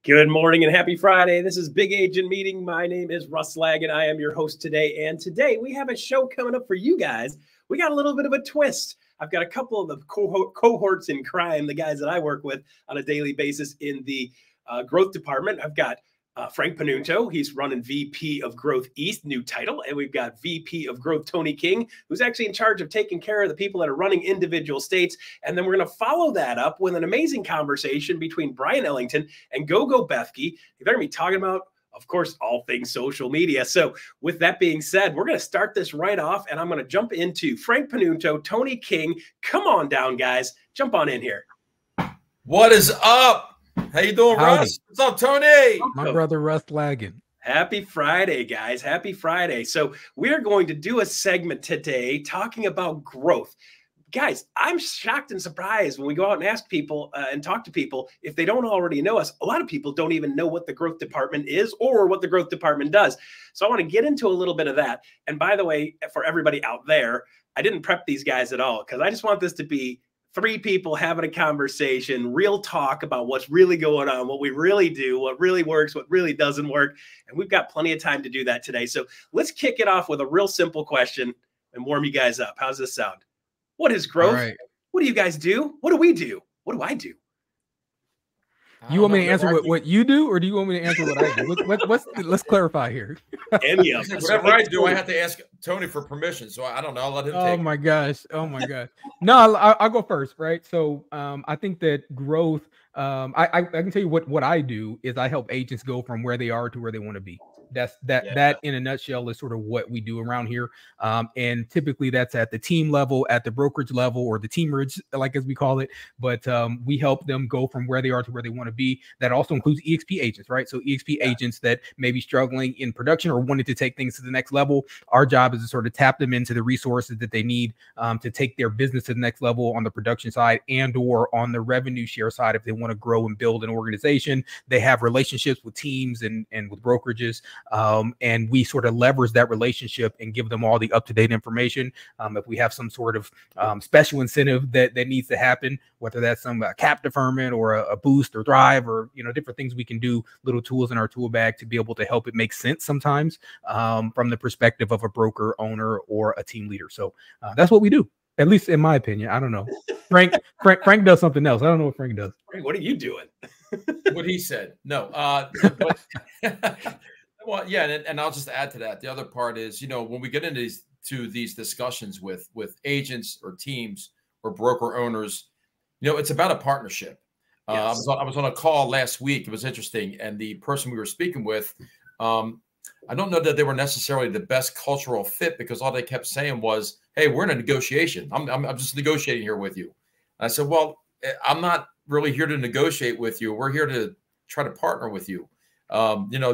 Good morning and happy Friday. This is Big Agent Meeting. My name is Russ and I am your host today. And today we have a show coming up for you guys. We got a little bit of a twist. I've got a couple of the cohorts in crime, the guys that I work with on a daily basis in the growth department. I've got Frank Panunto. He's running VP of Growth East, new title. And we've got VP of Growth Tony King, who's actually in charge of taking care of the people that are running individual states. And then we're going to follow that up with an amazing conversation between Bryon Ellington and Gogo Bethke. They're going to be talking about, of course, all things social media. So with that being said, we're going to start this right off, and I'm going to jump into Frank Panunto, Tony King. Come on down, guys. Jump on in here. What is up? How you doing, Russ? What's up, Tony? My brother Russ lagging. Happy Friday, guys. Happy Friday. So we're going to do a segment today talking about growth. Guys, I'm shocked and surprised when we go out and ask people and talk to people, if they don't already know us. A lot of people don't even know what the growth department is or what the growth department does. So I want to get into a little bit of that. And by the way, for everybody out there, I didn't prep these guys at all because I just want this to be three people having a conversation, real talk about what's really going on, what we really do, what really works, what really doesn't work. And we've got plenty of time to do that today. So let's kick it off with a real simple question and warm you guys up. How's this sound? What is growth? Right. What do you guys do? What do we do? What do I do? You want me to answer what you do, or do you want me to answer what I do? Let's clarify here. Any of us. Whatever I do, I have to ask Tony for permission. So I don't know. I'll let him take it. Oh my gosh. Oh my gosh. No, I'll go first, right? So I think that growth, I can tell you what I do is I help agents go from where they are to where they want to be. That in a nutshell is sort of what we do around here. And typically that's at the team level, at the brokerage level, or the teamerage, like as we call it. But we help them go from where they are to where they want to be. That also includes EXP agents, right? So EXP agents that may be struggling in production or wanting to take things to the next level. Our job is to sort of tap them into the resources that they need to take their business to the next level on the production side and or on the revenue share side. If they want to grow and build an organization, they have relationships with teams and with brokerages. And we sort of leverage that relationship and give them all the up-to-date information. If we have some sort of special incentive that needs to happen, whether that's some cap deferment or a boost or drive or different things we can do, little tools in our tool bag to be able to help it make sense sometimes from the perspective of a broker, owner, or a team leader. So that's what we do, at least in my opinion. I don't know. Frank does something else. I don't know what Frank does. What are you doing? What he said. No. Well, yeah, and I'll just add to that. The other part is, when we get into these discussions with agents or teams or broker owners, it's about a partnership. Yes. I was on a call last week. It was interesting, and the person we were speaking with, I don't know that they were necessarily the best cultural fit because all they kept saying was, "Hey, we're in a negotiation. I'm just negotiating here with you." And I said, "Well, I'm not really here to negotiate with you. We're here to try to partner with you.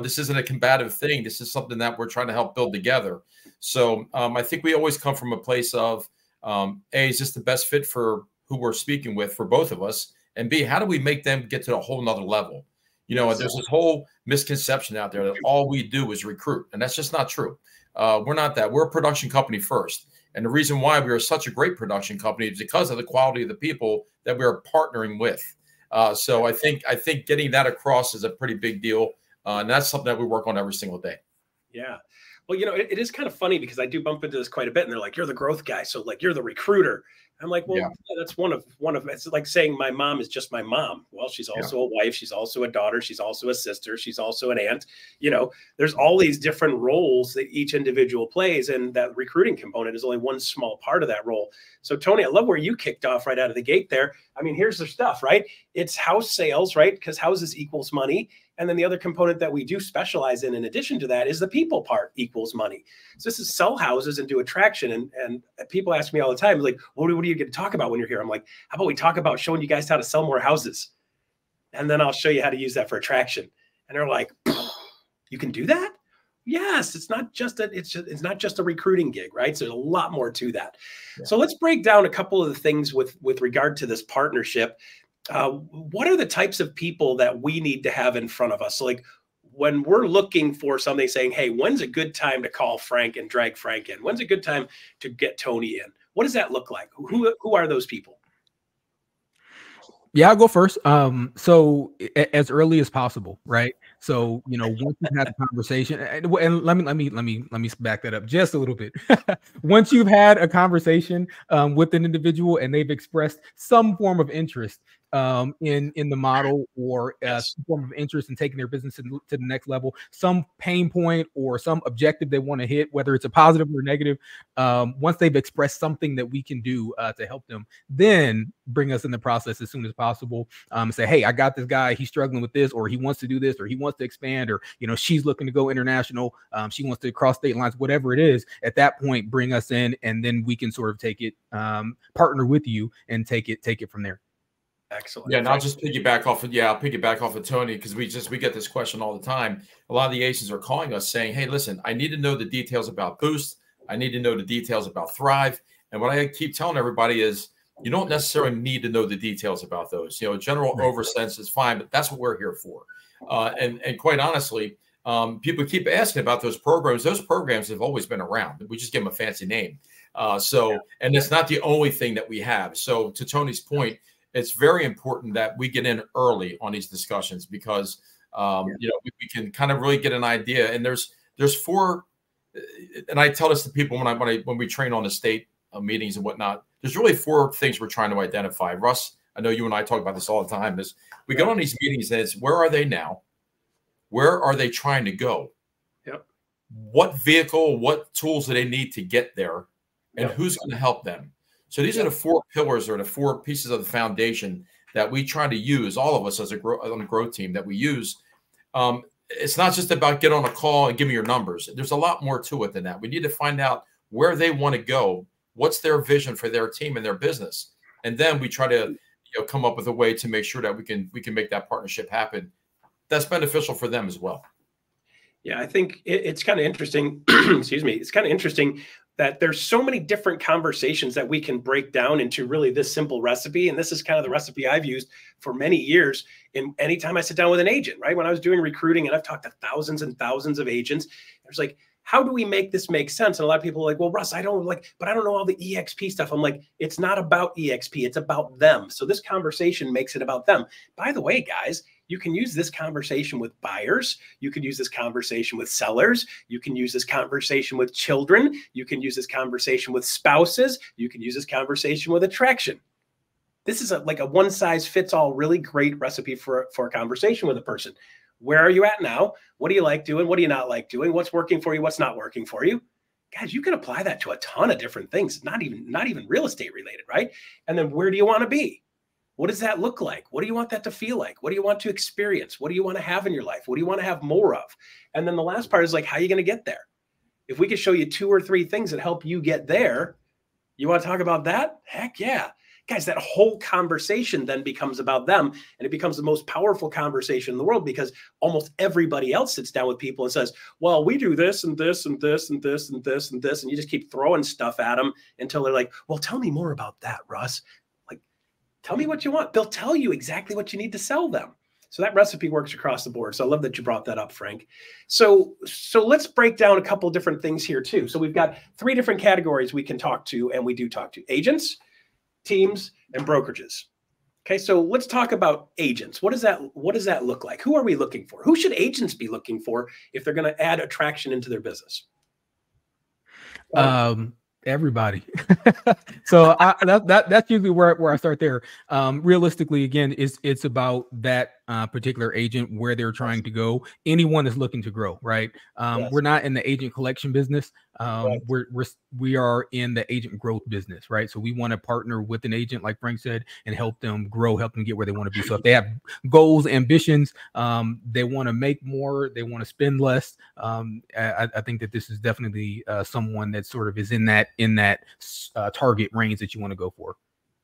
This isn't a combative thing. This is something that we're trying to help build together." So I think we always come from a place of, A, is this the best fit for who we're speaking with for both of us? And B, how do we make them get to a whole nother level? There's this whole misconception out there that all we do is recruit. And that's just not true. We're not that. We're a production company first. And the reason why we are such a great production company is because of the quality of the people that we are partnering with. So I think getting that across is a pretty big deal. And that's something that we work on every single day. Yeah. Well, it is kind of funny because I do bump into this quite a bit, and they're like, "You're the growth guy, so like you're the recruiter." I'm like, well, yeah, that's one of. It's like saying my mom is just my mom. Well, she's also a wife, she's also a daughter, she's also a sister, she's also an aunt. There's all these different roles that each individual plays, and that recruiting component is only one small part of that role. So, Tony, I love where you kicked off right out of the gate there. I mean, here's the stuff, right? It's house sales, right? Because houses equals money. And then the other component that we do specialize in addition to that, is the people part equals money. So this is sell houses and do attraction. And people ask me all the time, like, what are you going to talk about when you're here? I'm like, how about we talk about showing you guys how to sell more houses? And then I'll show you how to use that for attraction. And they're like, you can do that? Yes, it's not just a recruiting gig, right? So there's a lot more to that. Yeah. So let's break down a couple of the things with regard to this partnership. What are the types of people that we need to have in front of us? So like when we're looking for something, saying, hey, when's a good time to call Frank and drag Frank in? When's a good time to get Tony in? What does that look like? Who are those people? Yeah, I'll go first. So as early as possible, right? So, once you've had the conversation, and let me back that up just a little bit. Once you've had a conversation with an individual and they've expressed some form of interest in the model, or some form of interest in taking their business to the next level, some pain point or some objective they want to hit, whether it's a positive or negative, once they've expressed something that we can do to help them, then bring us in the process as soon as possible. Say, hey, I got this guy, he's struggling with this, or he wants to do this, or he wants to expand, or she's looking to go international, she wants to cross state lines, whatever it is. At that point, bring us in, and then we can sort of take it, partner with you, and take it from there. Excellent. Yeah, and I'll just piggyback off of I'll piggyback off of Tony, because we get this question all the time. A lot of the agents are calling us saying, hey, listen, I need to know the details about Boost. I need to know the details about Thrive. And what I keep telling everybody is, you don't necessarily need to know the details about those. General oversense is fine, but that's what we're here for. And quite honestly, people keep asking about those programs. Those programs have always been around. We just give them a fancy name. And it's not the only thing that we have. So to Tony's point, it's very important that we get in early on these discussions, because we can kind of really get an idea. And there's four, and I tell this to people when we train on estate meetings and whatnot. There's really four things we're trying to identify. Russ, I know you and I talk about this all the time. Is we go on these meetings and it's, where are they now? Where are they trying to go? Yep. What vehicle, what tools do they need to get there? And who's going to help them? So these are the four pillars, or the four pieces of the foundation that we try to use, all of us as a growth team that we use. It's not just about get on a call and give me your numbers. There's a lot more to it than that. We need to find out where they want to go. What's their vision for their team and their business? And then we try to come up with a way to make sure that we can make that partnership happen. That's beneficial for them as well. Yeah, I think it's kind of interesting. Excuse me. It's kind of interesting that there's so many different conversations that we can break down into really this simple recipe. And this is kind of the recipe I've used for many years. And anytime I sit down with an agent, right? When I was doing recruiting, and I've talked to thousands and thousands of agents, there's like, how do we make this make sense? And a lot of people are like, well, Russ, but I don't know all the EXP stuff. I'm like, it's not about EXP. It's about them. So this conversation makes it about them. By the way, guys, you can use this conversation with buyers. You can use this conversation with sellers. You can use this conversation with children. You can use this conversation with spouses. You can use this conversation with attraction. This is like a one size fits all, really great recipe for a conversation with a person. Where are you at now? What do you like doing? What do you not like doing? What's working for you? What's not working for you? Guys, you can apply that to a ton of different things, not even real estate related, right? And then where do you want to be? What does that look like? What do you want that to feel like? What do you want to experience? What do you want to have in your life? What do you want to have more of? And then the last part is like, how are you going to get there? If we could show you 2 or 3 things that help you get there, you want to talk about that? Heck yeah. Guys, that whole conversation then becomes about them, and it becomes the most powerful conversation in the world, because almost everybody else sits down with people and says, well, we do this and this and this and this and this and this. And you just keep throwing stuff at them until they're like, well, tell me more about that, Russ. Like, tell me what you want. They'll tell you exactly what you need to sell them. So that recipe works across the board. So I love that you brought that up, Frank. So let's break down a couple different things here too. So we've got 3 different categories we can talk to, and we do talk to: agents, teams, and brokerages. Okay, so let's talk about agents. What does that look like? Who are we looking for? Who should agents be looking for if they're going to add attraction into their business? Everybody. So that's usually where I start there. Realistically, again, it's about that particular agent, where they're trying to go. Anyone is looking to grow, right? Yes. We're not in the agent collection business. Right. We are in the agent growth business, right? So we want to partner with an agent, like Frank said, and help them grow, help them get where they want to be. So if they have goals, ambitions, they want to make more, they want to spend less. I think that this is definitely someone that sort of is in that target range that you want to go for.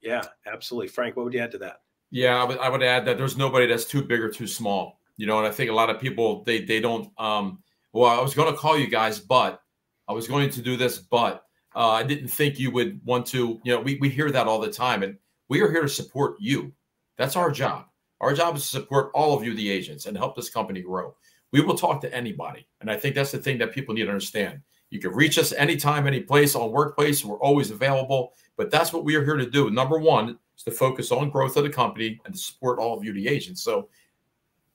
Yeah, absolutely. Frank, what would you add to that? Yeah, I would add that there's nobody that's too big or too small. And I think a lot of people, they don't, well, I was going to call you guys, but I was going to do this, but I didn't think you would want to. We hear that all the time, and we are here to support you. That's our job. Our job is to support all of you, the agents, and help this company grow. We will talk to anybody. And I think that's the thing that people need to understand. You can reach us anytime, any place, on Workplace. We're always available, but that's what we are here to do. Number one, is to focus on growth of the company and to support all of you, the agents. So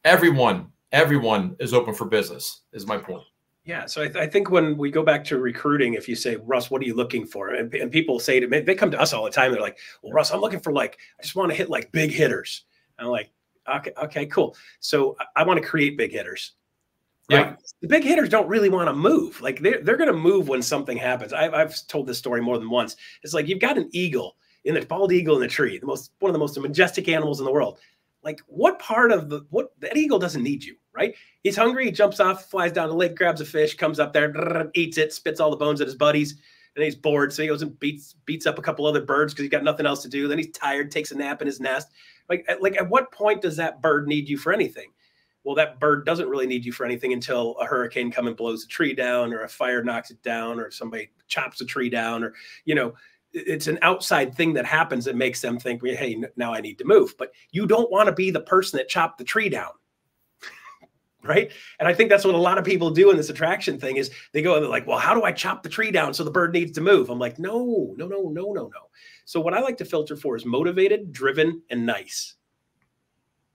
everyone is open for business is my point. Yeah. So I think when we go back to recruiting, if you say, Russ, what are you looking for? And people say to me, they come to us all the time. They're like, well, Russ, I'm looking for I just want to hit like big hitters. And I'm like, okay, cool. So I want to create big hitters. Right? Yeah. The big hitters don't really want to move. Like they're going to move when something happens. I've told this story more than once. It's like you've got an eagle bald eagle in the tree, one of the most majestic animals in the world. Like what part of that eagle doesn't need you, right? He's hungry. He jumps off, flies down the lake, grabs a fish, comes up there, eats it, spits all the bones at his buddies. And he's bored. So he goes and beats up a couple other birds because he's got nothing else to do. Then he's tired, takes a nap in his nest. Like at what point does that bird need you for anything? Well, that bird doesn't really need you for anything until a hurricane comes and blows the tree down, or a fire knocks it down, or somebody chops a tree down, or, it's an outside thing that happens that makes them think, hey, now I need to move. But you don't want to be the person that chopped the tree down. Right. And I think that's what a lot of people do in this attraction thing is they go and they're like, well, how do I chop the tree down so the bird needs to move? I'm like, no. So what I like to filter for is motivated, driven, and nice.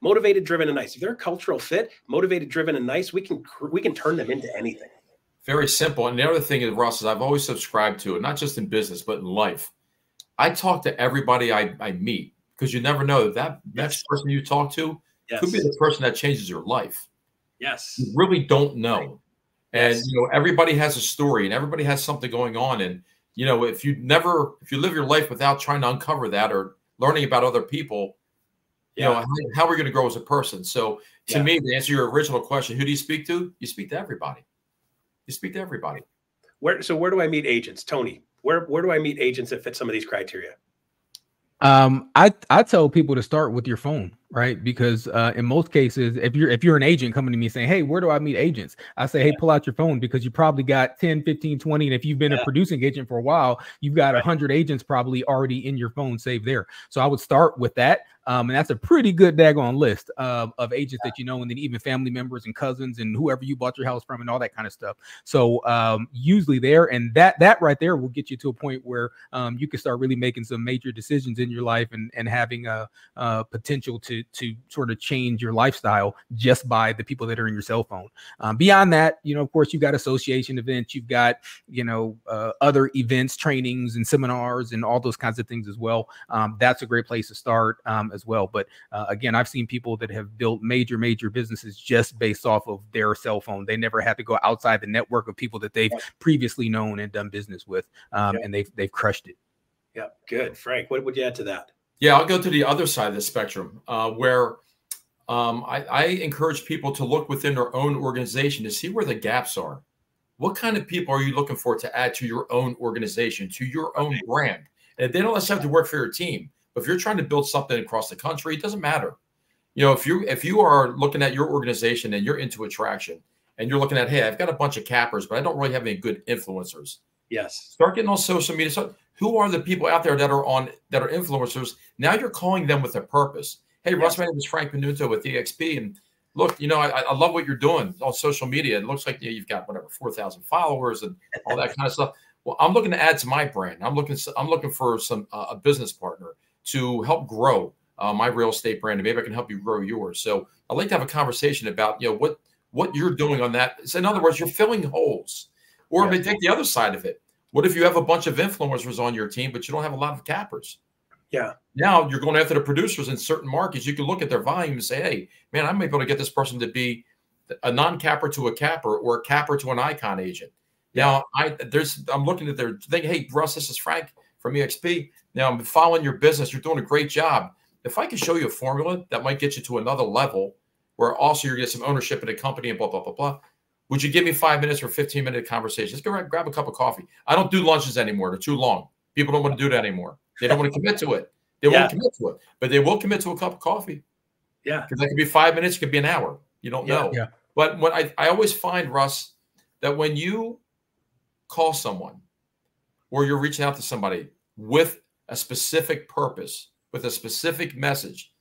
Motivated, driven, and nice. If they're a cultural fit, motivated, driven, and nice, we can turn them into anything. Very simple. And the other thing is, Russ, is I've always subscribed to it, not just in business, but in life. I talk to everybody I meet because you never know that next person you talk to could be the person that changes your life. Yes. You really don't know. And, everybody has a story and everybody has something going on. And, if you live your life without trying to uncover that or learning about other people, how are we going to grow as a person? So to me, to answer your original question, who do you speak to? You speak to everybody. You speak to everybody. Where do I meet agents? Tony, where do I meet agents that fit some of these criteria? I tell people to start with your phone, right? Because in most cases, if you're an agent coming to me saying, hey, where do I meet agents? I say, hey, pull out your phone because you probably got 10, 15, 20. And if you've been a producing agent for a while, you've got 100 agents probably already in your phone saved there. So I would start with that. And that's a pretty good daggone list of agents that and then even family members and cousins and whoever you bought your house from and all that kind of stuff. So usually there, and that right there will get you to a point where you can start really making some major decisions in your life and having a potential to sort of change your lifestyle just by the people that are in your cell phone. Beyond that, of course, you've got association events, you've got, other events, trainings and seminars and all those kinds of things as well. That's a great place to start as well. But again, I've seen people that have built major businesses just based off of their cell phone. They never had to go outside the network of people that they've previously known and done business with. And they've crushed it. Yeah. Good. Frank, what would you add to that? Yeah, I'll go to the other side of the spectrum where I encourage people to look within their own organization to see where the gaps are. What kind of people are you looking for to add to your own organization, to your own brand? And they don't necessarily have to work for your team. But if you're trying to build something across the country, it doesn't matter. If you are looking at your organization and you're into attraction and you're looking at, hey, I've got a bunch of cappers, but I don't really have any good influencers. Yes. Start getting on social media. So who are the people out there that are influencers? Now you're calling them with a purpose. Hey, Russ, my name is Frank Minuto with EXP. And look, I love what you're doing on social media. It looks like you've got 4,000 followers and all that kind of stuff. Well, I'm looking to add to my brand. I'm looking for a business partner to help grow my real estate brand, and maybe I can help you grow yours. So I'd like to have a conversation about what you're doing on that. So in other words, you're filling holes. Or maybe take the other side of it. What if you have a bunch of influencers on your team, but you don't have a lot of cappers? Yeah. Now you're going after the producers in certain markets. You can look at their volume and say, hey, man, I might be able to get this person to be a non-capper to a capper or a capper to an icon agent. Now I'm looking at their thing. Hey, Russ, this is Frank from EXP. Now I'm following your business. You're doing a great job. If I can show you a formula that might get you to another level where also you're getting some ownership in a company and blah, blah, blah, blah. Would you give me 5 minutes or 15-minute conversation? Let's go grab a cup of coffee. I don't do lunches anymore. They're too long. People don't want to do that anymore. They don't want to commit to it. They won't commit to it, but they will commit to a cup of coffee. Yeah. Because that could be 5 minutes. It could be an hour. You don't know. Yeah. But what I always find, Russ, that when you call someone or you're reaching out to somebody with a specific purpose, with a specific message,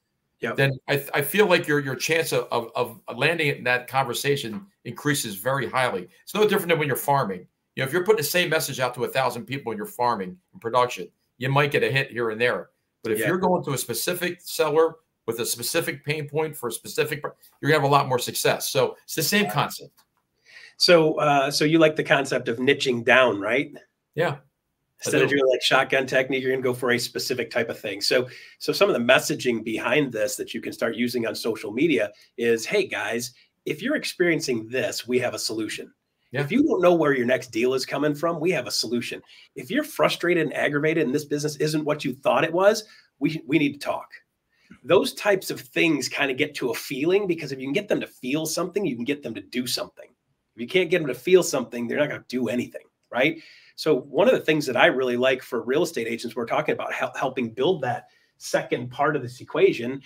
then I feel like your chance of landing in that conversation increases very highly. It's no different than when you're farming. If you're putting the same message out to 1,000 people in your farming and production, you might get a hit here and there. But if you're going to a specific seller with a specific pain point for a specific, you're gonna have a lot more success. So it's the same concept. So, so you like the concept of niching down, right? Yeah. Instead of doing like shotgun technique, you're going to go for a specific type of thing. So some of the messaging behind this that you can start using on social media is, hey guys, if you're experiencing this, we have a solution. Yeah. If you don't know where your next deal is coming from, we have a solution. If you're frustrated and aggravated and this business isn't what you thought it was, we need to talk. Those types of things kind of get to a feeling, because if you can get them to feel something, you can get them to do something. If you can't get them to feel something, they're not going to do anything, right? So one of the things that I really like for real estate agents, we're talking about helping build that second part of this equation.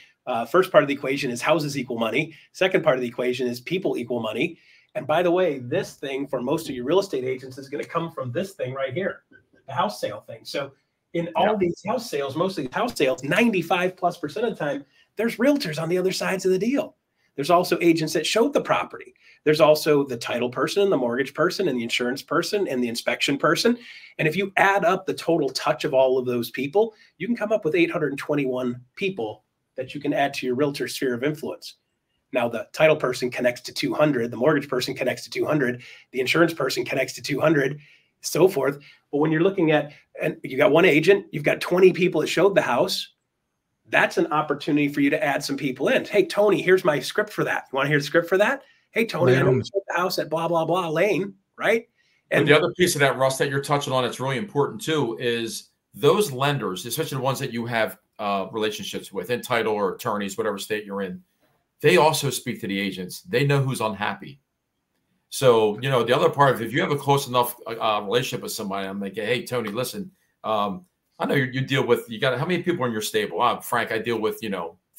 First part of the equation is houses equal money. Second part of the equation is people equal money. And by the way, this thing for most of your real estate agents is going to come from this thing right here, the house sale thing. So in all these house sales, most of these house sales, 95+% of the time, there's realtors on the other sides of the deal. There's also agents that showed the property. There's also the title person and the mortgage person and the insurance person and the inspection person. And if you add up the total touch of all of those people, you can come up with 821 people that you can add to your realtor sphere of influence. Now, the title person connects to 200, the mortgage person connects to 200, the insurance person connects to 200, so forth. But when you're looking at, and you got one agent, you've got 20 people that showed the house, that's an opportunity for you to add some people in. Hey, Tony, here's my script for that. You want to hear the script for that? Hey, Tony, I know you sold the house at blah, blah, blah lane, right? And the other piece of that, Russ, that you're touching on, that's really important too, is those lenders, especially the ones that you have relationships with in title or attorneys, whatever state you're in, they also speak to the agents. They know who's unhappy. So, you know, the other part of, if you have a close enough relationship with somebody, I'm like, hey, Tony, listen, I know you deal with, you got, how many people are in your stable? Frank, I deal with,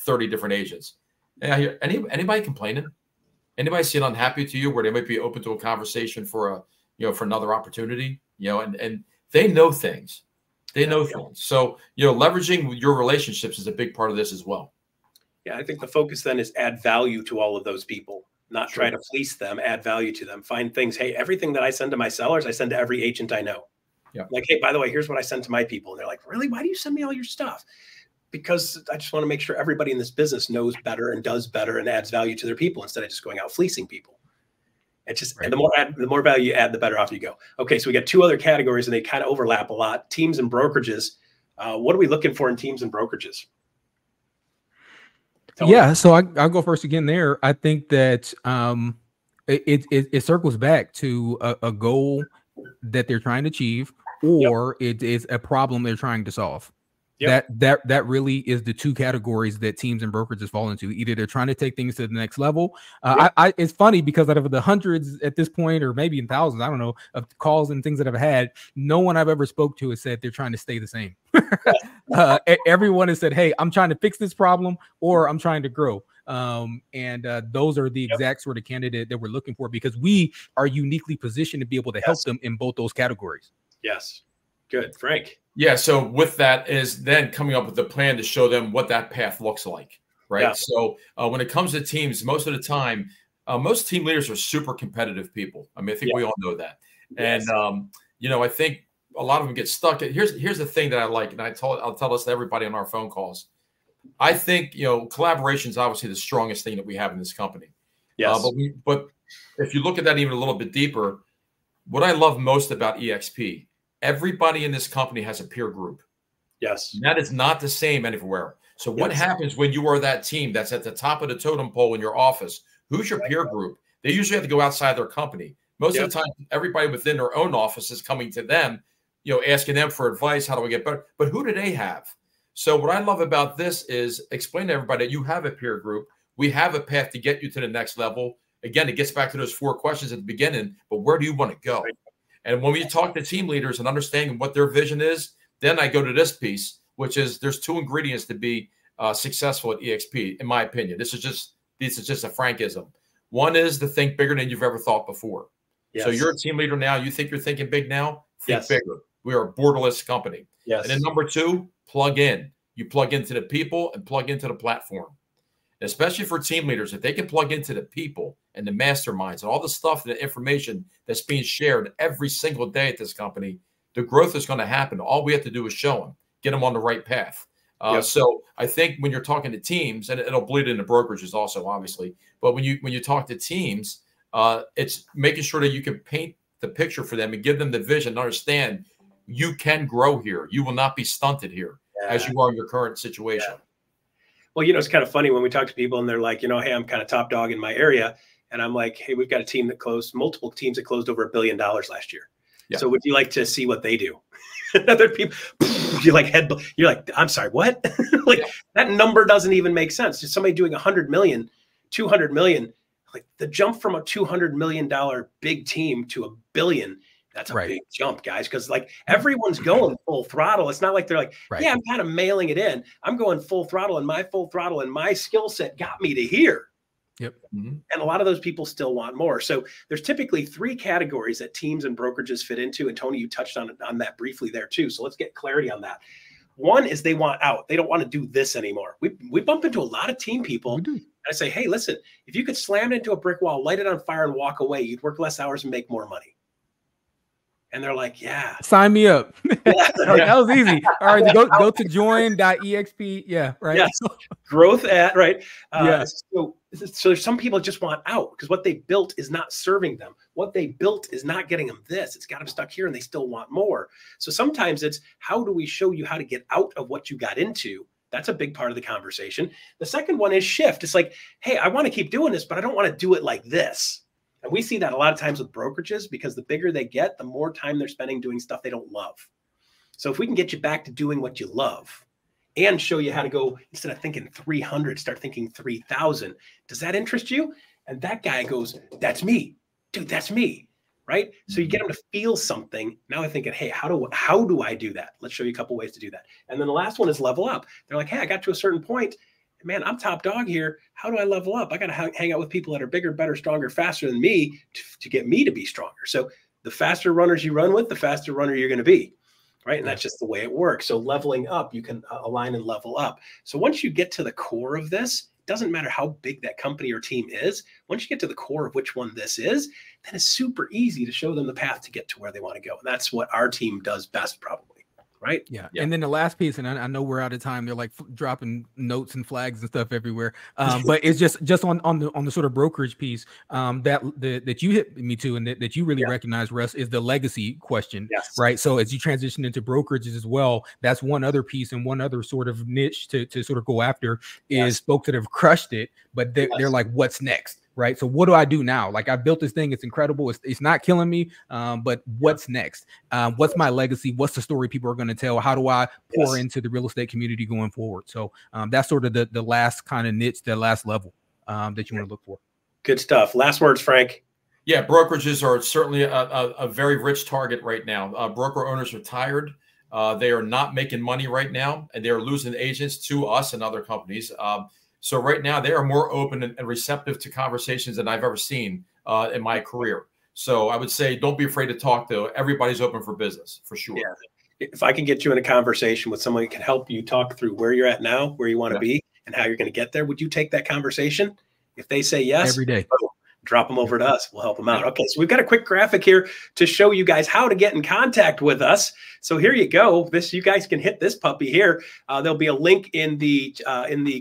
30 different agents. Anybody complaining? Anybody seem unhappy to you where they might be open to a conversation for for another opportunity, and they know things. They know things. So, leveraging your relationships is a big part of this as well. Yeah. I think the focus then is add value to all of those people, not try to fleece them, add value to them, find things. Hey, everything that I send to my sellers, I send to every agent I know. Yeah. Like, hey, by the way, here's what I sent to my people. And they're like, really? Why do you send me all your stuff? Because I just want to make sure everybody in this business knows better and does better and adds value to their people instead of just going out fleecing people. It's just, and the more value you add, the better off you go. Okay. So we got two other categories and they kind of overlap a lot. Teams and brokerages. What are we looking for in teams and brokerages? Yeah. So I'll go first again there. I think that it circles back to a goal that they're trying to achieve, or it is a problem they're trying to solve. That really is the two categories that teams and brokerages fall into. Either they're trying to take things to the next level. It's funny because out of the hundreds at this point, or maybe in thousands, I don't know, of calls and things that I've had, no one I've ever spoke to has said they're trying to stay the same. Everyone has said, hey, I'm trying to fix this problem, or I'm trying to grow. Those are the exact sort of candidate that we're looking for, because we are uniquely positioned to be able to help them in both those categories. Yes. Good. Frank. Yeah. So with that is then coming up with a plan to show them what that path looks like. Right. Yeah. So when it comes to teams, most of the time, most team leaders are super competitive people. I mean, I think we all know that. Yes. And, I think a lot of them get stuck. Here's the thing that I like, and I'll tell this to everybody on our phone calls. I think, collaboration is obviously the strongest thing that we have in this company. Yes. But if you look at that even a little bit deeper, what I love most about EXP, everybody in this company has a peer group. Yes. And that is not the same anywhere. So what happens when you are that team that's at the top of the totem pole in your office? Who's your peer group? They usually have to go outside their company. Most of the time, everybody within their own office is coming to them, asking them for advice. How do we get better? But who do they have? So what I love about this is explain to everybody that you have a peer group. We have a path to get you to the next level. Again, it gets back to those 4 questions at the beginning, but where do you want to go? Right. And when we talk to team leaders and understanding what their vision is, then I go to this piece, which is there's 2 ingredients to be successful at EXP, in my opinion. This is just a Frankism. One is to think bigger than you've ever thought before. Yes. So you're a team leader now. You think you're thinking big now? Think bigger. We are a borderless company. Yes. And then number 2, plug in. You plug into the people and plug into the platform. And especially for team leaders, if they can plug into the people and the masterminds and all the stuff, the information that's being shared every single day at this company, the growth is going to happen. All we have to do is show them, get them on the right path. So I think when you're talking to teams, and it'll bleed into brokerages also, obviously, but when you talk to teams, it's making sure that you can paint the picture for them and give them the vision and understand you can grow here. You will not be stunted here as you are in your current situation. Yeah. Well, it's kind of funny when we talk to people and they're like, hey, I'm kind of top dog in my area. And I'm like, hey, we've got a team that closed, multiple teams that closed over $1 billion last year. Yeah. So would you like to see what they do? Other people, you're like, I'm sorry, what? Like that number doesn't even make sense. Just somebody doing 100 million, 200 million, like the jump from a $200 million big team to $1 billion. That's a big jump, guys, because like everyone's going full throttle. It's not like they're like, yeah, I'm kind of mailing it in. I'm going full throttle, and my full throttle and my skill set got me to here. Yep. And a lot of those people still want more. So there's typically 3 categories that teams and brokerages fit into. And Tony, you touched on that briefly there too. So let's get clarity on that. One is they want out. They don't want to do this anymore. We bump into a lot of team people. And I say, hey, listen, if you could slam it into a brick wall, light it on fire and walk away, you'd work less hours and make more money. And they're like, yeah, sign me up. That was easy. All right, go to join.exp. Yeah, right. Yes. Growth at right. So some people just want out because what they built is not serving them. What they built is not getting them this. It's got them stuck here and they still want more. So sometimes it's how do we show you how to get out of what you got into? That's a big part of the conversation. The second one is shift. It's like, hey, I want to keep doing this, but I don't want to do it like this. And we see that a lot of times with brokerages because the bigger they get, the more time they're spending doing stuff they don't love. So if we can get you back to doing what you love and show you how to go, instead of thinking 300, start thinking 3,000. Does that interest you? And that guy goes, that's me, dude, that's me, right? So you get them to feel something. Now they're thinking, hey, how do I do that? Let's show you a couple ways to do that. And then the last one is level up. They're like, hey, I got to a certain point. Man, I'm top dog here. How do I level up? I got to hang out with people that are bigger, better, stronger, faster than me to get me to be stronger. So the faster runners you run with, the faster runner you're going to be, right? And that's just the way it works. So leveling up, you can align and level up. So once you get to the core of this, it doesn't matter how big that company or team is. Once you get to the core of which one this is, then it's super easy to show them the path to get to where they want to go. And that's what our team does best, probably. Right. Yeah. And then the last piece, and I know we're out of time. They're like dropping notes and flags and stuff everywhere. But it's just on the sort of brokerage piece that you hit me to, and that you really recognize, Russ, is the legacy question. Yes. Right. So as you transition into brokerages as well, that's one other piece and one other sort of niche to sort of go after is folks that have crushed it, but they're like, what's next? Right. So what do I do now? Like I built this thing. It's incredible. It's not killing me. But what's next? What's my legacy? What's the story people are going to tell? How do I pour into the real estate community going forward? So that's sort of the last kind of niche, the last level that you want to look for. Good stuff. Last words, Frank. Yeah, brokerages are certainly a very rich target right now. Broker owners are tired. They are not making money right now, and they are losing agents to us and other companies. So right now they are more open and receptive to conversations than I've ever seen in my career. So I would say, don't be afraid to talk to. Everybody's open for business for sure. Yeah. If I can get you in a conversation with someone who can help you talk through where you're at now, where you want to be and how you're going to get there, would you take that conversation? If they say yes, every day, drop them over to us. We'll help them out. Okay. So we've got a quick graphic here to show you guys how to get in contact with us. So here you go. You guys can hit this puppy here. There'll be a link in the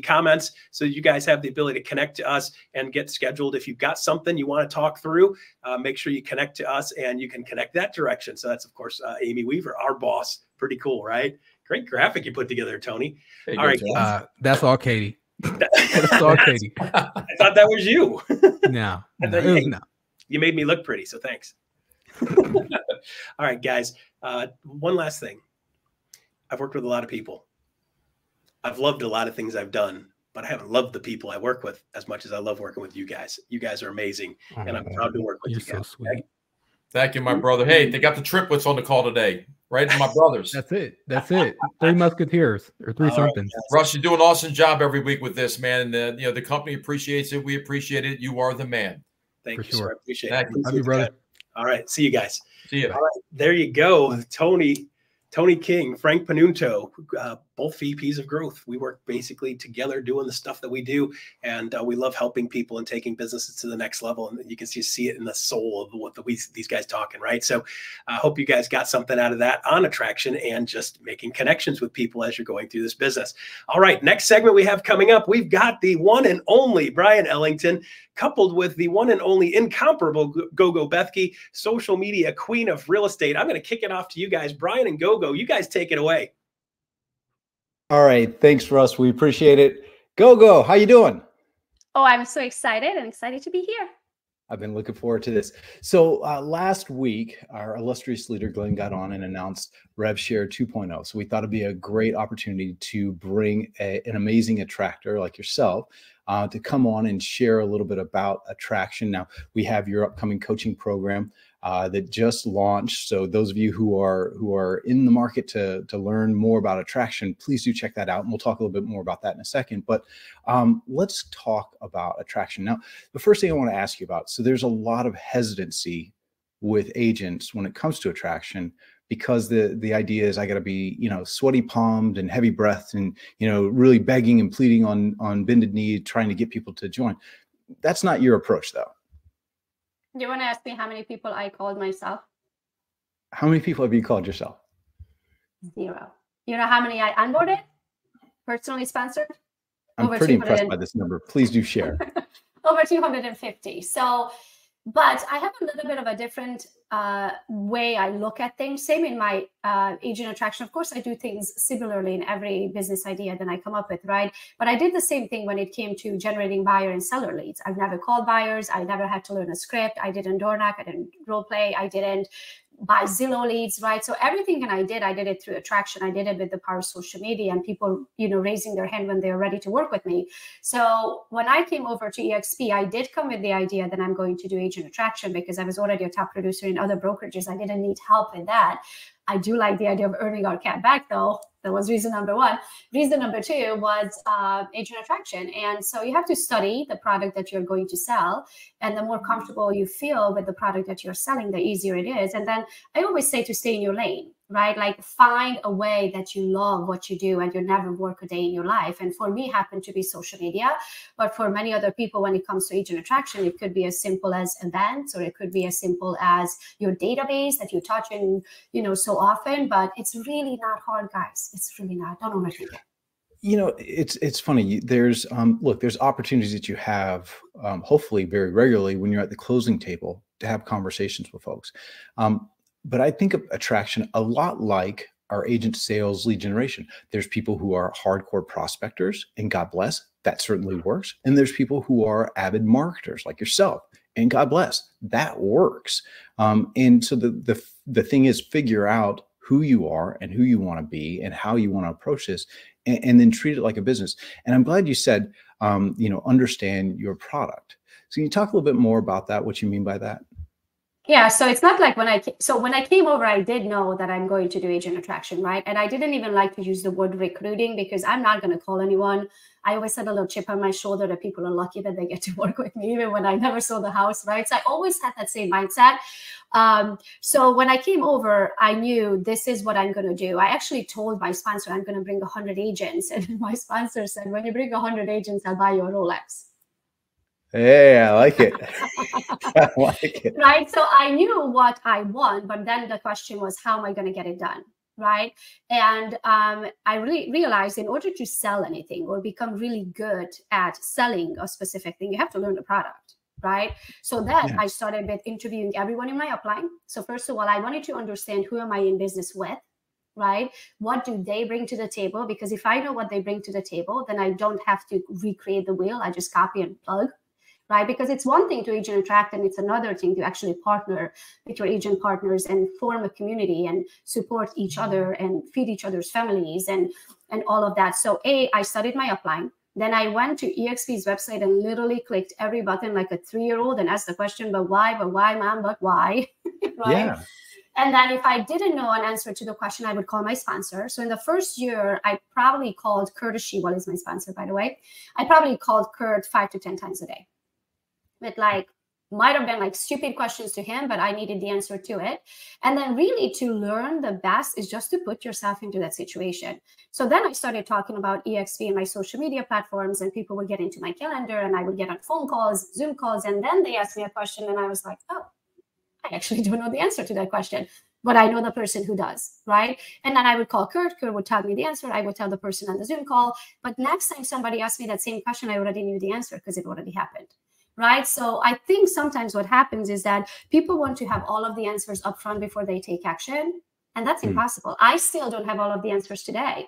comments. So you guys have the ability to connect to us and get scheduled. If you've got something you want to talk through, make sure you connect to us and you can connect that direction. So that's of course, Amy Weaver, our boss. Pretty cool, right? Great graphic you put together, Tony. All right. That's all Katie. That's all Katie. I thought that was you. No. You made me look pretty, so thanks. All right, guys. One last thing. I've worked with a lot of people. I've loved a lot of things I've done, but I haven't loved the people I work with as much as I love working with you guys. You guys are amazing, and I'm proud to work with you guys. You're so sweet. Okay? Thank you, my brother. Hey, they got the triplets on the call today, right? My brothers. That's it. 3 Musketeers or 3 something. Right. Russ, you do an awesome job every week with this, man. And the company appreciates it. We appreciate it. You are the man. Thank you, sir. I appreciate it. Love you, brother. All right. See you guys. See you. All right. There you go. Tony King, Frank Panunto, both VPs of growth. We work basically together doing the stuff that we do. And we love helping people and taking businesses to the next level. And you can see it in the soul of what these guys talking, right? So I hope you guys got something out of that on attraction and just making connections with people as you're going through this business. All right, next segment we have coming up, we've got the one and only Bryon Ellington, coupled with the one and only incomparable Gogo Bethke, social media queen of real estate. I'm going to kick it off to you guys. Bryon and Gogo, you guys take it away. All right. Thanks, Russ. We appreciate it. Gogo, how you doing? Oh, I'm so excited and excited to be here. I've been looking forward to this. So last week, our illustrious leader, Glenn, got on and announced RevShare 2.0. So we thought it'd be a great opportunity to bring an amazing attractor like yourself to come on and share a little bit about attraction. Now, we have your upcoming coaching program that just launched. So those of you who are in the market to learn more about attraction, please do check that out. And we'll talk a little bit more about that in a second. But let's talk about attraction. Now, the first thing I want to ask you about, so there's a lot of hesitancy with agents when it comes to attraction, because the idea is I got to be, you know, sweaty palmed and heavy breathed and, you know, really begging and pleading on bended knee, trying to get people to join. That's not your approach, though. Do you want to ask me how many people I called myself? How many people have you called yourself? 0. You know how many I onboarded? Personally sponsored? I'm pretty impressed by this number. Please do share. Over 250. So, but I have a little bit of a different way I look at things. Same in my agent attraction. Of course, I do things similarly in every business idea that I come up with, right? But I did the same thing when it came to generating buyer and seller leads. I've never called buyers. I never had to learn a script. I didn't door knock. I didn't role play. I didn't buy Zillow leads, right? So everything that I did it through attraction. I did it with the power of social media and people, you know, raising their hand when they're ready to work with me. So when I came over to EXP, I did come with the idea that I'm going to do agent attraction because I was already a top producer in other brokerages. I didn't need help with that. I do like the idea of earning our cap back, though. That was reason number one. Reason number two was agent attraction. And so you have to study the product that you're going to sell. And the more comfortable you feel with the product that you're selling, the easier it is. And then I always say to stay in your lane, right? Like find a way that you love what you do and you never work a day in your life. And for me, it happened to be social media. But for many other people, when it comes to agent attraction, it could be as simple as events, or it could be as simple as your database that you touch in, you know, so often. But it's really not hard, guys. It's really not. Don't overthink it. You know, it's funny. There's look, there's opportunities that you have, hopefully very regularly when you're at the closing table to have conversations with folks. But I think of attraction a lot like our agent sales lead generation. There's people who are hardcore prospectors, and God bless, that certainly works. And there's people who are avid marketers like yourself, and God bless, that works. And so the thing is, figure out who you are and who you want to be and how you want to approach this, and then treat it like a business. And I'm glad you said, you know, understand your product. So can you talk a little bit more about that, what you mean by that? Yeah, so it's not like when I came over, I did know that I'm going to do agent attraction, right? And I didn't even like to use the word recruiting because I'm not going to call anyone. I always had a little chip on my shoulder that people are lucky that they get to work with me, even when I never sold the house, right? So I always had that same mindset. So when I came over, I knew this is what I'm going to do. I actually told my sponsor, I'm going to bring 100 agents. And my sponsor said, when you bring 100 agents, I'll buy you a Rolex. Hey, I like it. I like it. Right. So I knew what I want, but then the question was, how am I going to get it done? Right. And I really realized in order to sell anything or become really good at selling a specific thing, you have to learn the product. Right. So then I started with interviewing everyone in my upline. So first of all, I wanted to understand who am I in business with? Right? What do they bring to the table? Because if I know what they bring to the table, then I don't have to recreate the wheel. I just copy and plug. Right? Because it's one thing to agent attract, and it's another thing to actually partner with your agent partners and form a community and support each other and feed each other's families and all of that. So I studied my upline. Then I went to EXP's website and literally clicked every button like a 3-year-old and asked the question, but why, mom, but why? Right? Yeah. And then if I didn't know an answer to the question, I would call my sponsor. So in the first year, I probably called Curtis Shewell, is my sponsor, by the way. I probably called Kurt 5 to 10 times a day with like might have been like stupid questions to him, but I needed the answer to it. And then really to learn the best is just to put yourself into that situation. So then I started talking about EXP and my social media platforms, and people would get into my calendar and I would get on phone calls, Zoom calls, and then they asked me a question and I was like, oh, I actually don't know the answer to that question, but I know the person who does, right? And then I would call Kurt would tell me the answer. I would tell the person on the Zoom call, but next time somebody asked me that same question, I already knew the answer because it already happened. Right. So I think sometimes what happens is that people want to have all of the answers up front before they take action. And that's impossible. I still don't have all of the answers today.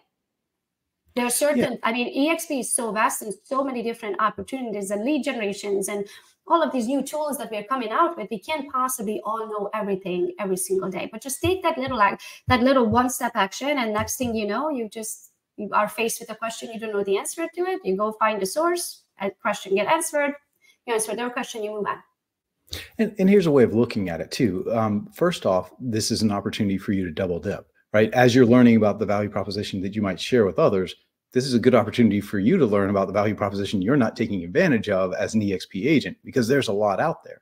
There are certain, I mean, EXP is so vast and so many different opportunities and lead generations and all of these new tools that we're coming out with. We can't possibly all know everything every single day, but just take that little one-step action. And next thing you know, you are faced with a question, you don't know the answer to it. You go find the source, a question get answered. You answer their question, you move on. And here's a way of looking at it too. First off, this is an opportunity for you to double dip, right? As you're learning about the value proposition that you might share with others, this is a good opportunity for you to learn about the value proposition you're not taking advantage of as an EXP agent, because there's a lot out there.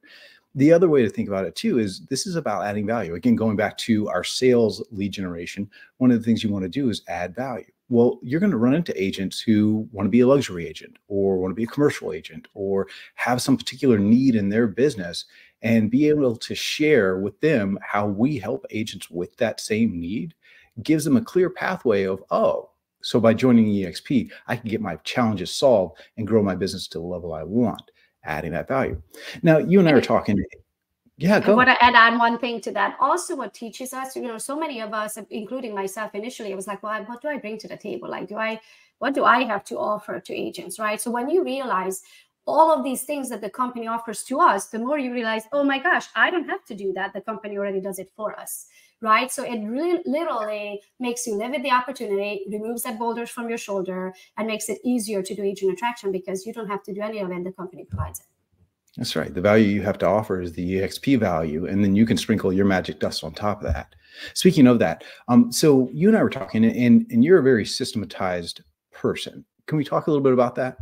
The other way to think about it too is this is about adding value. Again, going back to our sales lead generation, one of the things you want to do is add value. Well, you're going to run into agents who want to be a luxury agent or want to be a commercial agent or have some particular need in their business, and be able to share with them how we help agents with that same need gives them a clear pathway of, oh, so by joining EXP, I can get my challenges solved and grow my business to the level I want, adding that value. Now, you and I are talking. Yeah, go. I want to add on one thing to that. Also, what teaches us, so many of us, including myself initially, I was like, well, what do I bring to the table? Like, what do I have to offer to agents, right? So when you realize all of these things that the company offers to us, the more you realize, oh my gosh, I don't have to do that. The company already does it for us, right? So it really literally makes you live with the opportunity, removes that boulders from your shoulder, and makes it easier to do agent attraction because you don't have to do any of it. The company provides it. That's right. The value you have to offer is the EXP value, and then you can sprinkle your magic dust on top of that. Speaking of that, so you and I were talking, and you're a very systematized person. Can we talk a little bit about that?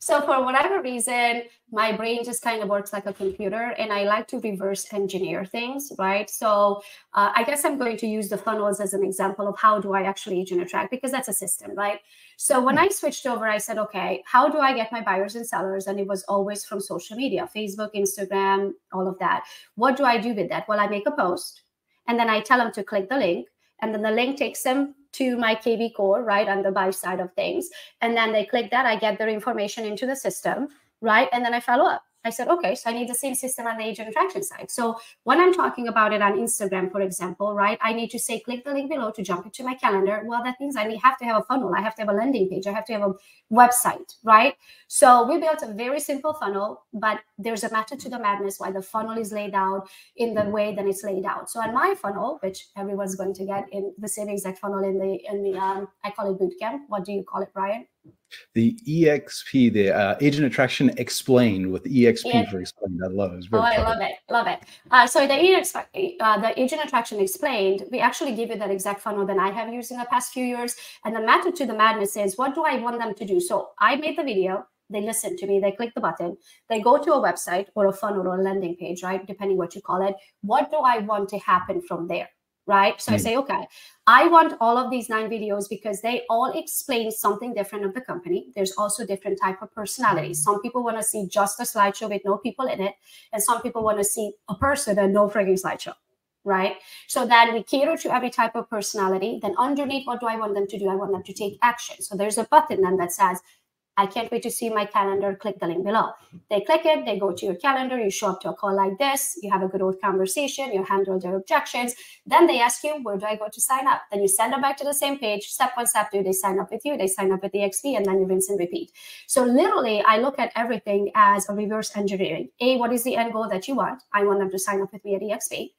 So for whatever reason, my brain just kind of works like a computer, and I like to reverse engineer things, right? So I guess I'm going to use the funnels as an example of how do I actually agent attract, because that's a system, right? So when I switched over, I said, okay, how do I get my buyers and sellers? And it was always from social media, Facebook, Instagram, all of that. What do I do with that? Well, I make a post, and then I tell them to click the link, and then the link takes them to my KV core, right, on the buy side of things. And then they click that, I get their information into the system, right? And then I follow up. I said, okay, so I need the same system on the agent attraction side. So when I'm talking about it on Instagram, for example, right, I need to say, click the link below to jump into my calendar. Well, that means I have to have a funnel. I have to have a landing page. I have to have a website, right? So we built a very simple funnel, but there's a method to the madness why the funnel is laid out in the way that it's laid out. So on my funnel, which everyone's going to get in the same exact funnel in the I call it bootcamp. What do you call it, Bryon? The EXP, the Agent Attraction Explained, with EXP for explained. I love it. I love it. So the Agent Attraction Explained, we actually give you that exact funnel that I have used in the past few years. And the method to the madness is, what do I want them to do? So I made the video. They listen to me. They click the button. They go to a website or a funnel or a landing page, right? Depending what you call it. What do I want to happen from there? Right? So I say, okay, I want all of these 9 videos because they all explain something different of the company. There's also different type of personalities. Some people want to see just a slideshow with no people in it. And some people want to see a person and no frigging slideshow. Right? So then we cater to every type of personality. Then underneath, what do I want them to do? I want them to take action. So there's a button then that says, I can't wait to see my calendar, click the link below. They click it, they go to your calendar, you show up to a call like this, you have a good old conversation, you handle their objections. Then they ask you, where do I go to sign up? Then you send them back to the same page. Step 1, step 2, they sign up with you, they sign up with the EXP, and then you rinse and repeat. So literally, I look at everything as a reverse engineering. A, what is the end goal that you want? I want them to sign up with me at EXP.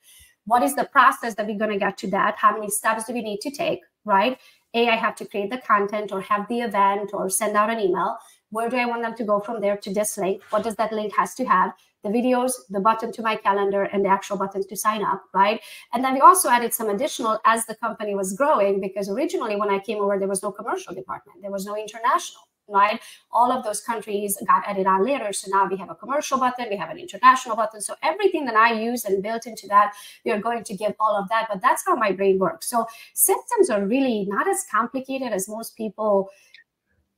What is the process that we're going to get to that? How many steps do we need to take, right? A, I have to create the content or have the event or send out an email. Where do I want them to go from there to this link? What does that link has to have? The videos, the button to my calendar, and the actual buttons to sign up, right? And then we also added some additional as the company was growing, because originally when I came over, there was no commercial department. There was no international, right? All of those countries got added on later. So now we have a commercial button, we have an international button. So everything that I use and built into that, we are going to give all of that. But that's how my brain works. So systems are really not as complicated as most people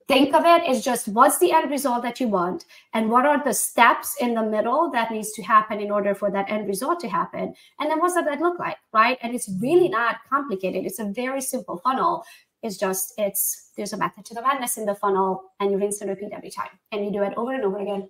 think of it. Is just what's the end result that you want, and what are the steps in the middle that needs to happen in order for that end result to happen, and then what's that look like, right? And it's really not complicated. It's a very simple funnel. It's just there's a method to the madness in the funnel, and you rinse and repeat every time, and you do it over and over again.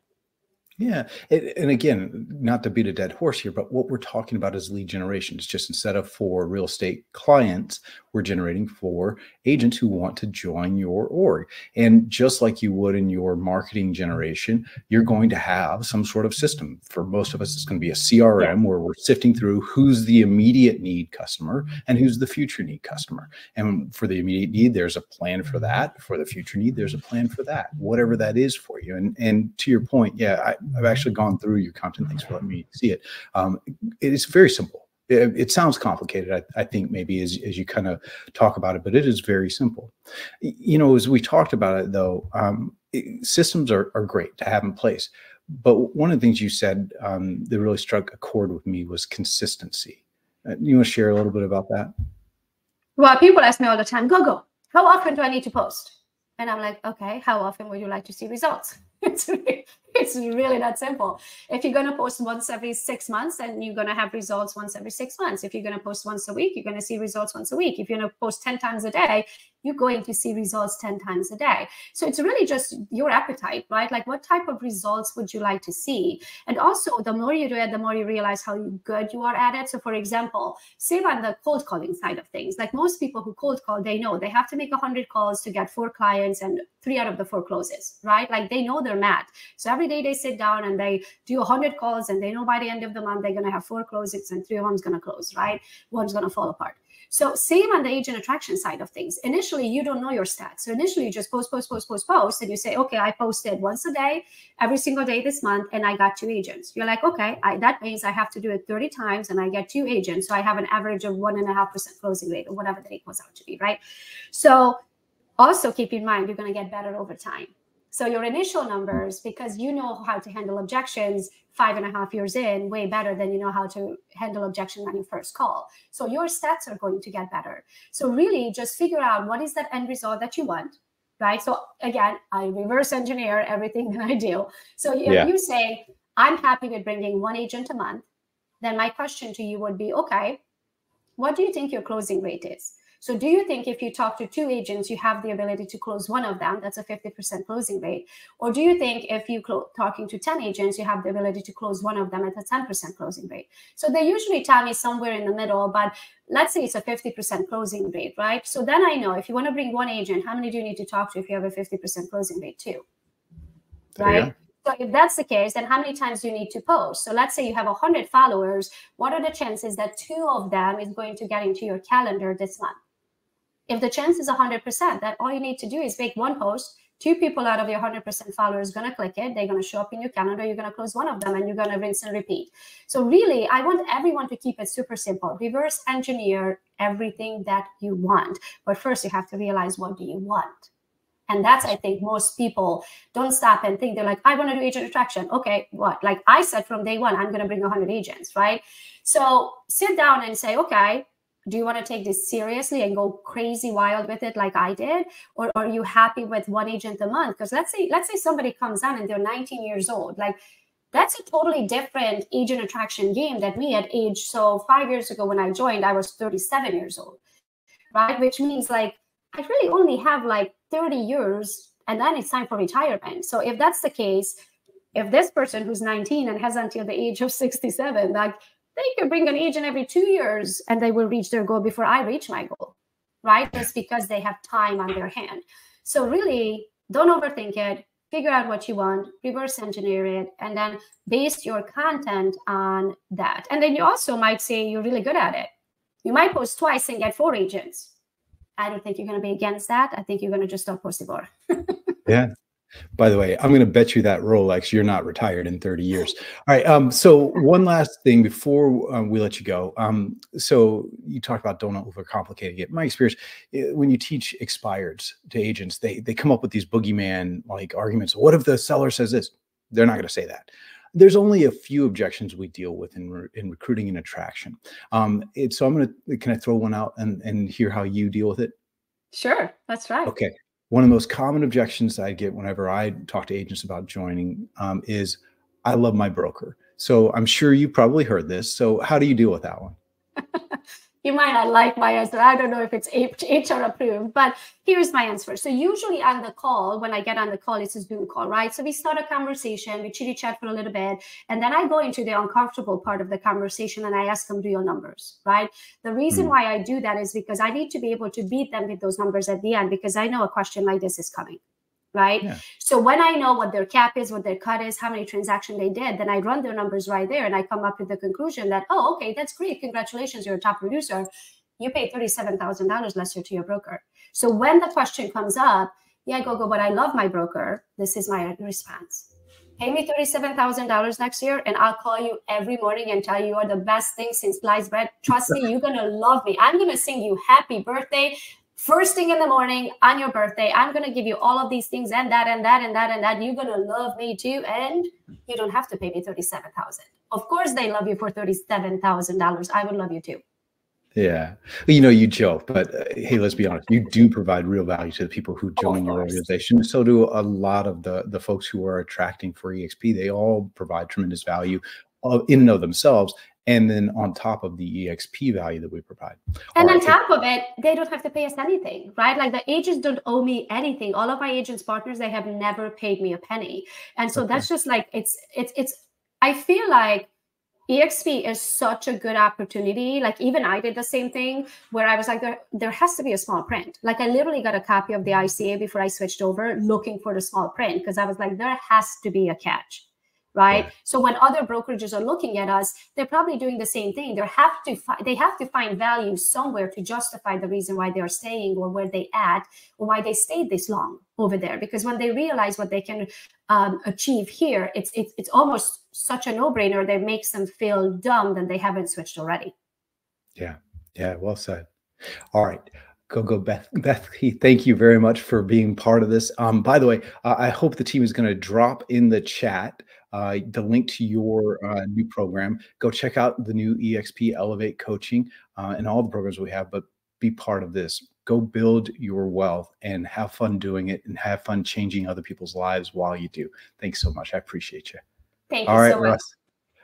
Yeah. And again, not to beat a dead horse here, but what we're talking about is lead generation. It's just instead of for real estate clients, we're generating for agents who want to join your org. And just like you would in your marketing generation, you're going to have some sort of system. For most of us, it's going to be a CRM where we're sifting through who's the immediate need customer and who's the future need customer. And for the immediate need, there's a plan for that. For the future need, there's a plan for that, whatever that is for you. And to your point, yeah, I've actually gone through your content. Thanks for letting me see it. It is very simple. It sounds complicated, I think, maybe as you kind of talk about it, but it is very simple. You know, as we talked about it, though, systems are great to have in place. But one of the things you said that really struck a chord with me was consistency. You want to share a little bit about that? Well, people ask me all the time, Gogo, how often do I need to post? And I'm like, okay, how often would you like to see results? It's really that simple. If you're going to post once every 6 months, then you're going to have results once every 6 months. If you're going to post once a week, you're going to see results once a week. If you're going to post 10 times a day, you're going to see results 10 times a day. So it's really just your appetite, right? Like, what type of results would you like to see? And also, the more you do it, the more you realize how good you are at it. So for example, say on the cold calling side of things, like most people who cold call, they know they have to make 100 calls to get 4 clients and 3 out of the 4 closes, right? Like, they know their math. So every day they sit down and they do 100 calls, and they know by the end of the month, they're going to have 4 closings and 3 of them's going to close, right? One's going to fall apart. So same on the agent attraction side of things. Initially, you don't know your stats. So initially, you just post, and you say, okay, I posted once a day, every single day this month, and I got 2 agents. You're like, okay, that means I have to do it 30 times, and I get 2 agents. So I have an average of 1.5% closing rate, or whatever that equals out to be, right? So also keep in mind, you're going to get better over time. So your initial numbers, because you know how to handle objections 5.5 years in, way better than you know how to handle objection on your first call. So your stats are going to get better. So really just figure out what is that end result that you want, right? So again, I reverse engineer everything that I do. So if you say, I'm happy with bringing 1 agent a month, then my question to you would be, okay, what do you think your closing rate is? So do you think if you talk to 2 agents, you have the ability to close 1 of them? That's a 50% closing rate. Or do you think if you talking to 10 agents, you have the ability to close 1 of them at a 10% closing rate? So they usually tell me somewhere in the middle, but let's say it's a 50% closing rate, right? So then I know if you want to bring 1 agent, how many do you need to talk to if you have a 50% closing rate too, right? So if that's the case, then how many times do you need to post? So let's say you have 100 followers. What are the chances that 2 of them is going to get into your calendar this month? If the chance is 100%, then all you need to do is make 1 post. 2 people out of your 100% followers are going to click it. They're going to show up in your calendar. You're going to close 1 of them, and you're going to rinse and repeat. So really, I want everyone to keep it super simple. Reverse engineer everything that you want. But first, you have to realize, what do you want? And that's, I think, most people don't stop and think. They're like, I want to do agent attraction. Okay, what? Like I said from day one, I'm going to bring 100 agents, right? So sit down and say, okay, do you want to take this seriously and go crazy wild with it like I did? Or are you happy with 1 agent a month? Because let's say somebody comes on and they're 19 years old. Like, that's a totally different agent attraction game than me at age. So 5 years ago when I joined, I was 37 years old, right? Which means like, I really only have like 30 years and then it's time for retirement. So if that's the case, if this person who's 19 and has until the age of 67, like, they can bring an agent every 2 years and they will reach their goal before I reach my goal, right? Just because they have time on their hand. So really, don't overthink it. Figure out what you want, reverse engineer it, and then base your content on that. And then you also might say you're really good at it. You might post twice and get 4 agents. I don't think you're going to be against that. I think you're going to just start posting more. Yeah. By the way, I'm going to bet you that Rolex, you're not retired in 30 years. All right. So one last thing before we let you go. So you talked about don't overcomplicating it. My experience, when you teach expireds to agents, they come up with these boogeyman like arguments. What if the seller says this? They're not going to say that. There's only a few objections we deal with in recruiting and attraction. So can I throw one out and hear how you deal with it? Sure, that's right. Okay. One of the most common objections I get whenever I talk to agents about joining is, I love my broker. So I'm sure you probably heard this. So how do you deal with that one? You might not like my answer. I don't know if it's HR approved, but here's my answer. So usually on the call, when I get on the call, it's a Zoom call, right? So we start a conversation, we chitty chat for a little bit, and then I go into the uncomfortable part of the conversation and I ask them real numbers, right? The reason why I do that is because I need to be able to beat them with those numbers at the end, because I know a question like this is coming. Right. Yeah. So when I know what their cap is, what their cut is, how many transactions they did, then I run their numbers right there. And I come up with the conclusion that, oh, okay, that's great. Congratulations. You're a top producer. You paid $37,000 last year to your broker. So when the question comes up, yeah, Gogo, but I love my broker. This is my response. Pay me $37,000 next year, and I'll call you every morning and tell you are the best thing since sliced bread. Trust me, you're going to love me. I'm going to sing you happy birthday. First thing in the morning on your birthday, I'm going to give you all of these things and that and that and that and that. You're going to love me too. And you don't have to pay me $37,000. Of course, they love you for $37,000. I would love you too. Yeah. You know, you joke, but hey, let's be honest. You do provide real value to the people who join your organization. So do a lot of the folks who are attracting for EXP. They all provide tremendous value in and of themselves. And then on top of the EXP value that we provide. And on top of it, they don't have to pay us anything, right? Like the agents don't owe me anything. All of my agents partners, they have never paid me a penny. And so that's just like, I feel like EXP is such a good opportunity. Like even I did the same thing where I was like, there has to be a small print. Like I literally got a copy of the ICA before I switched over looking for the small print because I was like, there has to be a catch. Right. So when other brokerages are looking at us, they're probably doing the same thing. They have to find value somewhere to justify the reason why they're staying or where they at or why they stayed this long over there. Because when they realize what they can achieve here, it's almost such a no-brainer that makes them feel dumb that they haven't switched already. Yeah. Yeah. Well said. All right. Gogo, Bethke, thank you very much for being part of this. By the way, I hope the team is going to drop in the chat the link to your new program. Go check out the new EXP Elevate coaching and all the programs we have, but be part of this. Go build your wealth and have fun doing it and have fun changing other people's lives while you do. Thanks so much. I appreciate you. Thank you so much. Russ,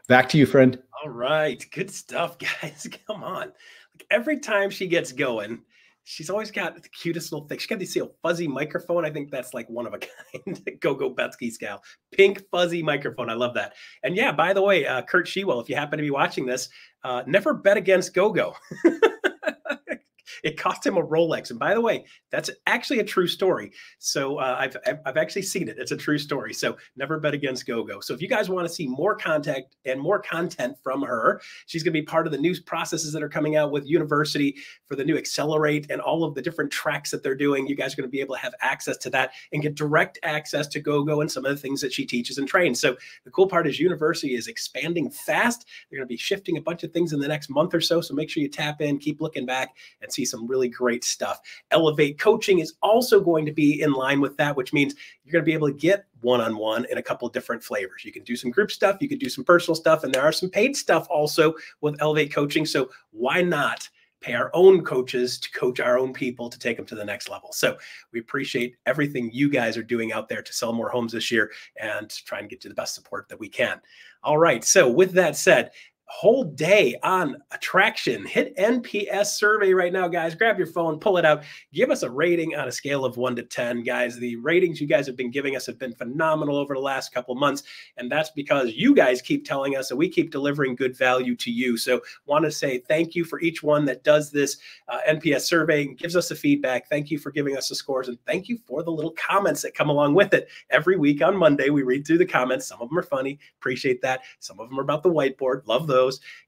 back to you, friend. All right. Good stuff, guys. Come on. Like every time she gets going, she's always got the cutest little thing. She's got this little fuzzy microphone. I think that's like one of a kind. Gogo Bethke's gal. Pink fuzzy microphone. I love that. And yeah, by the way, Kurt Shewell, if you happen to be watching this, never bet against Gogo. It cost him a Rolex. And by the way, that's actually a true story. So I've actually seen it. It's a true story. So never bet against Gogo. So if you guys want to see more content from her, she's going to be part of the new processes that are coming out with University for the new Accelerate and all of the different tracks that they're doing. You guys are going to be able to have access to that and get direct access to Gogo and some of the things that she teaches and trains. So the cool part is University is expanding fast. They're going to be shifting a bunch of things in the next month or so. So make sure you tap in, keep looking back and see some really great stuff. Elevate Coaching is also going to be in line with that, which means you're going to be able to get one-on-one in a couple of different flavors. You can do some group stuff, you can do some personal stuff, and there are some paid stuff also with Elevate Coaching. So why not pay our own coaches to coach our own people to take them to the next level? So we appreciate everything you guys are doing out there to sell more homes this year and try and get you the best support that we can. All right. So with that said, whole day on attraction. Hit NPS survey right now, guys. Grab your phone, pull it out. Give us a rating on a scale of 1 to 10, guys. The ratings you guys have been giving us have been phenomenal over the last couple of months, and that's because you guys keep telling us, and we keep delivering good value to you. So want to say thank you for each one that does this NPS survey and gives us the feedback. Thank you for giving us the scores, and thank you for the little comments that come along with it. Every week on Monday, we read through the comments. Some of them are funny. Appreciate that. Some of them are about the whiteboard. Love those.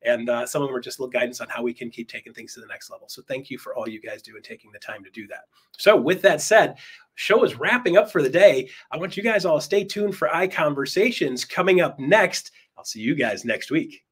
And some of them are just a little guidance on how we can keep taking things to the next level. So thank you for all you guys do and taking the time to do that. So with that said, show is wrapping up for the day. I want you guys all to stay tuned for iConversations coming up next. I'll see you guys next week.